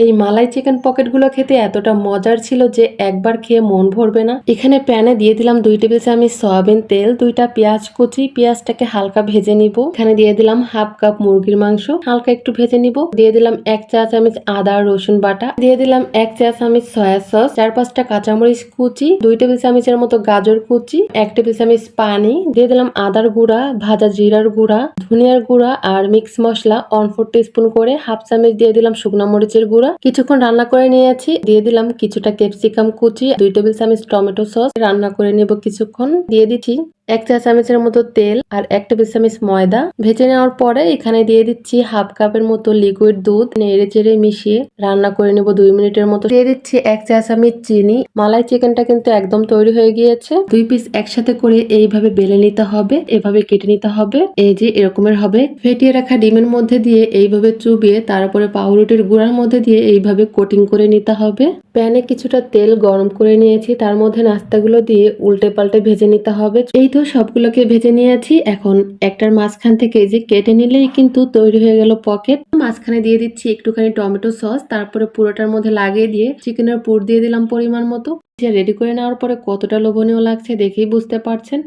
এই মালাই চিকেন পকেটগুলো খেতে এতটা মজার ছিল যে একবার খেয়ে মন ভরবে না। এখানে প্যানে দিয়ে দিলাম 2 টেবিল চামচ সয়াবিন তেল, 2টা পেঁয়াজ কুচি, পেঁয়াজটাকে হালকা ভেজে নিব। এখানে দিয়ে দিলাম হাফ কাপ মুরগির মাংস, হালকা একটু ভেজে নিব। দিয়ে দিলাম 1 চা চামচ আদা রসুন বাটা, দিয়ে দিলাম 1 চা চামচ সয়া সস, 4-5টা কাঁচামরিচ কুচি, 2 টেবিল চামচের মতো গাজর কুচি, 1 টেবিল চামচ পানি, দিয়ে দিলাম আদার গুঁড়া, ভাজা জিরার গুঁড়া, ধনিয়ার গুঁড়া আর মিক্স মশলা 1/4 টিস্পুন করে, হাফ চামচ দিয়ে দিলাম শুকনো মরিচের গুঁড়া। কিছুক্ষণ রান্না করে নিয়েছি। দিয়ে দিলাম কিছুটা ক্যাপসিকাম কুচি, 2 টেবিল চামচ টমেটো সস, রান্না করে নেব কিছুক্ষণ। দিয়ে দিচ্ছি 1 চা চামচের মতো তেল আর 1 টেবিল চামচ ময়দা। ভেজে নেওয়ার পরে এখানে দিয়ে দিচ্ছি হাফ কাপের মতো লিকুইড দুধ, নেড়ে চেড়ে মিশিয়ে রান্না করে নেব 2 মিনিটের মতো। দিয়ে দিচ্ছি 1 চা চামচ চিনি। মালাই চিকেনটা কিন্তু একদম তৈরি হয়ে গিয়েছে। 2 পিস একসাথে করে এইভাবে বেলে নিতে হবে, এভাবে কেটে নিতে হবে। এই যে এরকমের হবে। ফেটিয়ে রাখা ডিমের মধ্যে দিয়ে এইভাবে চুবিয়ে তারপরে পাউরুটির গুঁড়ার মধ্যে দিয়ে এইভাবে কোটিং করে নিতে হবে। প্যানে কিছুটা তেল গরম করে নিয়েছি, তার মধ্যে নাস্তাগুলো দিয়ে উল্টে পাল্টে ভেজে নিতে হবে। এই তো সবগুলোকে ভেজে নিয়েছি। এখন একটার মাঝখান থেকে এই যে কেটে নিলেই কিন্তু তৈরি হয়ে গেল পকেট। মাঝখানে দিয়ে দিচ্ছি একটুখানি টমেটো সস, তারপরে পুরোটার মধ্যে লাগিয়ে দিয়ে চিকেনের পুর দিয়ে দিলাম পরিমাণ মতো। রেডি করে নেওয়ার পরে কতটা লোভনীয় লাগছে দেখেই বুঝতে পারছেন।